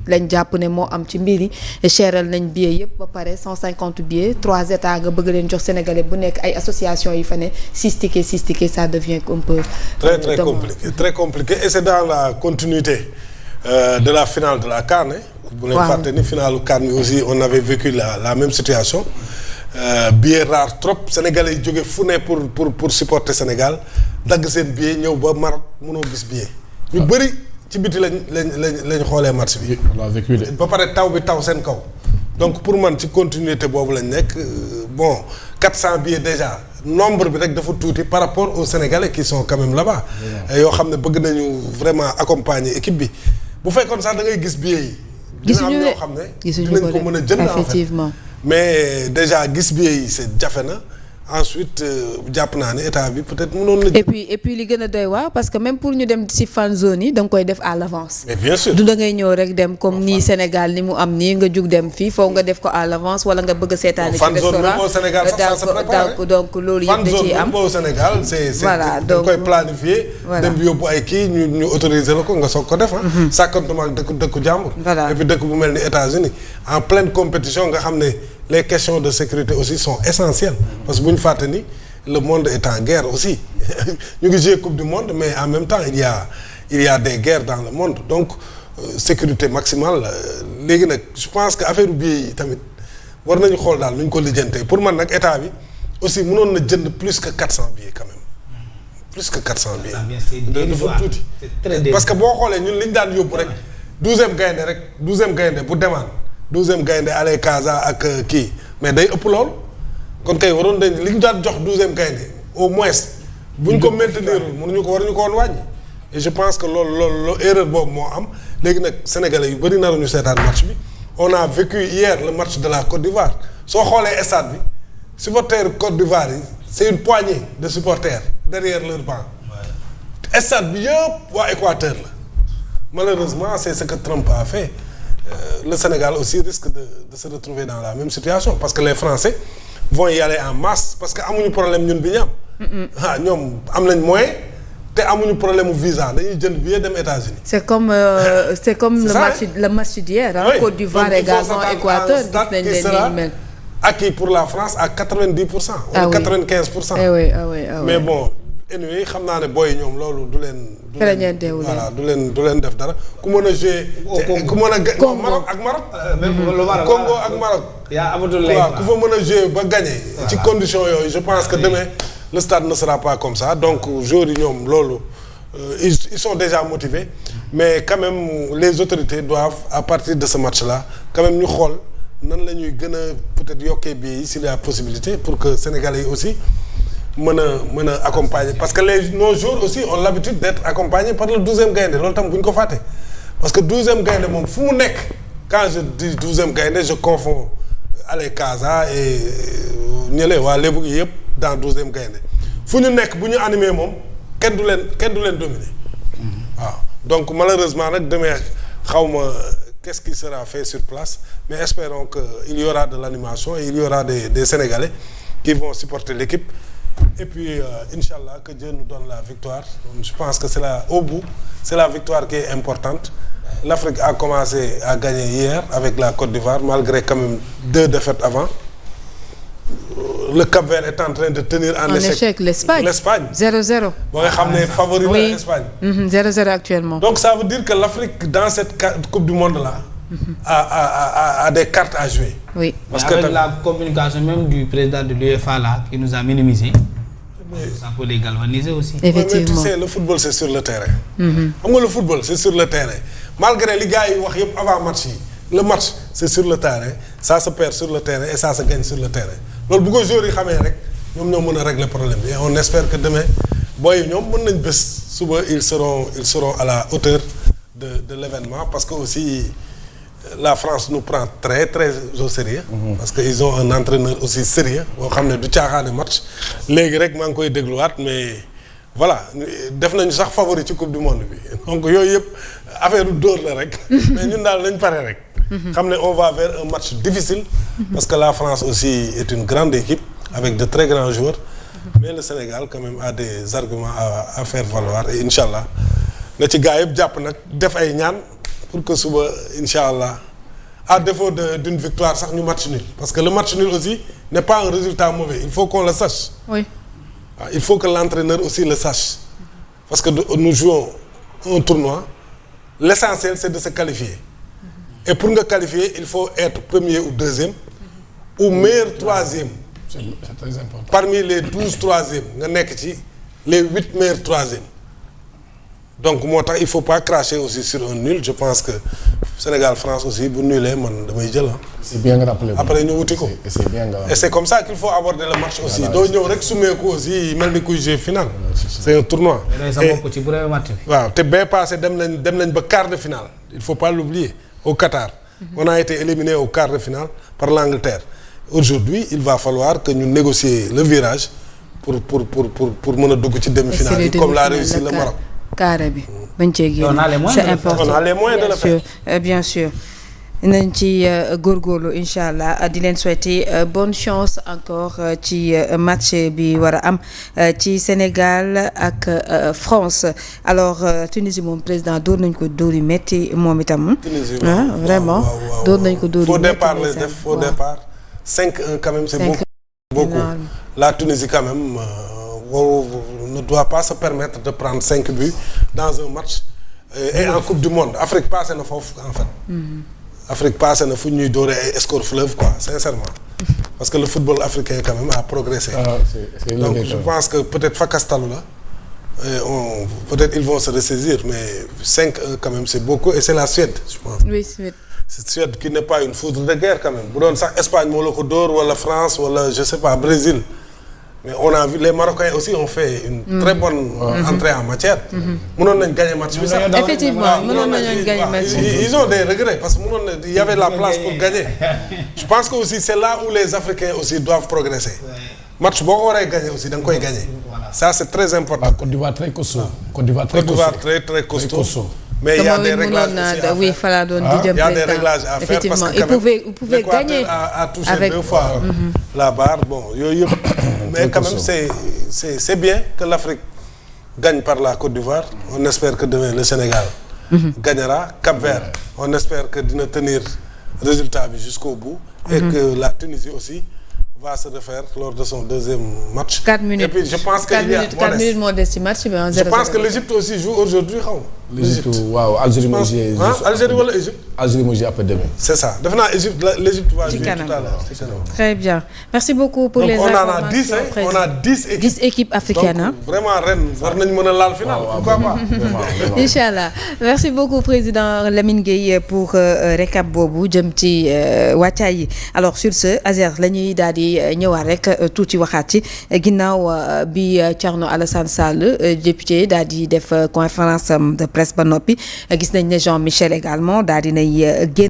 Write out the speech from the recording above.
lañ jàpp ne moo am ci mbir yi cheral nañ billet yëpp ba pare 150 billets 3 états nga bëgg leen jox sénégalais bu nekk ay association yi fa ne 6 tickets ça devient un peu très compliqué et c'est dans la continuité de la finale de la CAN. bu leen fàtte ni finalu CAN bi aussi on avait vécu la même situation billet rare trop sénégalais yi jóge fu ne pour supporter Sénégal dagg seen billet ñëw ba Maroc mënoo gis billet ñu bëri ci biti lañ xoolee match bi. ba pare taw bi taw seen kaw. donc pour man ci continuité boobu lañ nekk bon 400 billets déjà nombre bi rek dafa tuuti par rapport aux Sénégalais qui sont quand même là-bas. yoo xam ne bëgg nañu vraiment accompagner équipe bi bu fekkoon sax da ngay gis billets yi. dina am ñoo xam ne dinañ ko mën a jënd effectivement. mais déjà gis billets yi c'est jafe na. ensuite jàpp naa ne état bi peut-être mënoon na. et puis li gën a doy waar parce que même pour ñu dem ci fan zone yi da nga koy def à l'avance. mais bien sûr du da ngay ñëw rek dem comme nii Sénégal ni mu am nii nga jug dem fii foog nga def ko à l'avance wala nga bëgg a seetaani ci restaurant donc loolu yëpp da ciy am. fan zone au Sénégal c'est voilà da koy planifier. dem yóbbu ay kii ñu autoriser la ko nga soog ko def ah. sàkkantuma ak dëkku jàmbur. voilà et puis dëkk bu mel ni États-Unis en pleine compétition nga xam ne. les questions de sécurité aussi sont essentielles parce que bu ñu fàtte ni le monde est en guerre aussi ñu ngi jouer coupe du monde mais en même temps il y a des guerres dans le monde donc sécurité maximale léegi nag je pense que affaire billet yi tamit war nañu xool daal nu ñu ko lijjantee pour man nag état bi aussi mënoon na jënd plus que 400 billets quand même plus que 400 billets. dafa tuuti parce que boo xoolee ñun li ñu daan yóbbu rek 12e gaynde bu demaan 12e gaynde ale Casa ak kii mais day ëpp lool kon kay waroon dañ li ñu daan jox 12e gaynde au moins bu ñu ko maintenir waruñu ko woon wàññi et je pense que loolu erreur boobu moo am léegi nag sénégalais yu bëri naruñu seetaan match bi on a vécu hier le match de la Côte d'Ivoire soo xoolee stade bi supporters Côte d'Ivoire yi c'est une poignée de supporters derrière leur banc stade bi yëpp waa Équateur la malheureusement c'est ce que Trump a fait. Le Sénégal aussi risque de se retrouver dans la même situation parce que les Français vont y aller en masse parce que amuñu problème ñun bi ñu am. ñoom am nañ moyen te amuñu problème mu visa dañuy jënd billet dem États-Unis. c'est comme le match d'hier hein. Côte d'Ivoire également Équateur gis nañ leen ni mel. acquis pour la France à 90%. ah ou 95%. ah oui. mais bon. anyway xam naa ne booy ñoom loolu du leen du leen def dara ku mën a jouer ku mën a Maroc ak Maroc Congo ak Maroc waaw ku fa mën a jouer ba gagner ci condition yooyu je pense que demain le stade ne sera pas comme ça donc joueurs yi ñoom loolu ils sont déjà motivés mais quand même les autorités doivent à partir de ce match là quand même ñu xool nan la ñuy gën a peut-être yokkee bi s'il y a possibilité pour que Sénégalais yi aussi mën a accompagner parce que nos joueurs aussi ont l'habitude d'être accompagnés par le 12e gaynde loolu tam bu ñu ko fàtte parce que 12e gaynde moom fu mu nekk quand je dis 12e gaynde je confonds ale Casa et ñële waa lébu gi yëpp dans 12e gaynde fu ñu nekk bu ñu animé moom kenn du leen dominer waaw donc malheureusement nag demee xawma qu'est-ce qui sera fait sur place mais espérons que il y aura de l'animation et il y aura des Sénégalais qui vont supporter l'équipe et puis Inch'Allah que Dieu nous donne la victoire je pense que au bout c'est la victoire qui est importante l'Afrique a commencé à gagner hier avec la Côte d'Ivoire malgré quand même 2 défaites avant le Cap-Vert est en train de tenir en échec l'Espagne 0-0 ba nga xam ne favori la l'Espagne 0-0 actuellement donc ça veut dire que l'Afrique dans cette coupe du monde là a des cartes à jouer. Oui. Parce que avec la communication même du président de l'UEFA là qui nous a minimisé. Ça peut les galvaniser aussi. Effectivement. Mais tu sais le football c'est sur le terrain. Xam nga le football c'est sur le terrain malgré li gars yi wax yëpp avant match yi le match c'est sur le terrain ça se perd sur le terrain et ça se gagne sur le terrain loolu bu ko joueurs yi xamee rek ñoom ñoo mën a régler problème bi et on espère que demain booy ñoom mën nañ bés suba ils seront à la hauteur de l'événement parce que aussi. La France nous prend très très au sérieux parce que ils ont un entraîneur aussi sérieux boo xam ne du caaxaane match léegi rek maa ngi koy dégluwaat mais voilà def nañu sax favori ci coupe du monde bi donc yooyu yëpp affaire du dóor la rek mais ñun daal nañ pare rek xam ne on va vers un match difficile parce que la France aussi est une grande équipe avec de très grands joueurs mais le Sénégal quand même a des arguments à faire valoir et Inch'Allah na ci gars yëpp jàpp nag def ay ñaan pour que suba incha allah à défaut d'une victoire sax ñu match nul parce que le match nul aussi n'est pas un résultat mauvais il faut qu'on le sache. Oui. Il faut que l'entraîneur aussi le sache parce que nous jouons un tournoi l'essentiel c'est de se qualifier et pour nga qualifier il faut être premier ou deuxième ou meilleur troisième. C'est très important. Parmi les 12 troisièmes nga nekk ci les 8 meilleurs troisièmes donc moo tax il faut pas cracher aussi sur un nul je pense que Sénégal France aussi bu nulee man damay jël c'est bien nga rappelé après ñu wuti ko c'est bien nga et c'est comme ça qu'il faut aborder le match aussi doo ñëw rek sumeeku aussi mel ni kuy jouer final c'est un tournoi waaw te bee passé dem nañ ba quart de finale il faut pas l'oublier au Qatar on a été éliminé au quart de finale par l'Angleterre aujourd'hui il va falloir que ñu négocier le virage pour mën a dugg ci demi-finale yi comme l'a réussi le Maroc carré bi bañ cee génn c'est important on a les moyens de le faire bien sûr nañ ci góorgóorlu incha allah di leen souhaiter bonne chance encore ci match bi war a am ci Sénégal ak France alors Tunisie moom président dóor nañ ko dóor yu métti moom itam. vraiment dóor nañ ko dóor yu métti. faux départ lay def faux départ 5-1 quand même c'est beaucoup la Tunisie quand même ne doit pas se permettre de prendre 5 buts dans un match et en Coupe du Monde Afrique passé na foofu en fait. Afrique passé na fu ñuy dooree ay score fleuve quoi sincèrement parce que le football africain quand même a progressé. Donc je pense que peut-être fakastalu la peut-être ils vont se ressaisir mais 5-1 quand même c'est beaucoup et c'est la Suède je pense. Oui, Suède. C'est Suède qui n'est pas une foudre de guerre quand même bu doon sax Espagne moo la ko dóor wala France wala je sais pas Brésil. Mais on a vu les Marocains aussi ont fait une très bonne entrée en matière. mënoon nañ gagner match bi sax. Effectivement mënoon nañu gagner match bi. Ils ont des regrets parce que mënoon na il y avait la place pour gagner. Je pense que aussi c'est là où les Africains aussi doivent progresser. match boo ko waree gagner aussi da nga koy gagner. Ça c'est très important. Côte d'Ivoire très costaud. Côte d'Ivoire très costaud. Mais il y a des réglages aussi à faire. Oui, fallait donner Il y a des réglages à faire parce que quand même il pouvait gagner a touché avec 2 fois la barre bon yooyu yëpp mais quand même c'est bien que l'Afrique gagne par la Côte d'Ivoire on espère que demain le Sénégal gagnera Cap-Vert on espère que dina tenir résultat bi jusqu'au bout et que la Tunisie aussi va se refaire lors de son deuxième match. 4 minutes. Et puis je pense que 4 minutes moo des ci match bi en 0-0. Je pense que l'Égypte aussi joue aujourd'hui xaw ma. l'Égypte waaw Algérie moo joué. Algérie wala Égypte. Algérie moo joué après demain. C'est ça defe naa l'Égypte va jouer tout à l'heure. Très bien merci beaucoup pour les informations. On a 10 équipes africaines. Donc vraiment ren war nañ mën a laal final. Pourquoi pas. Inch'Allah merci beaucoup président Lamine Gueye pour récap boobu jëm ci wàccaay yi alors sur ce Azer la ñuy daal di ñëwaat rek tuuti waxaat ci ginnaaw bi Thierno Alassane Sall député daal di def conférence de presse ba noppi gis nañ ne Jean Michel également daal di nay génn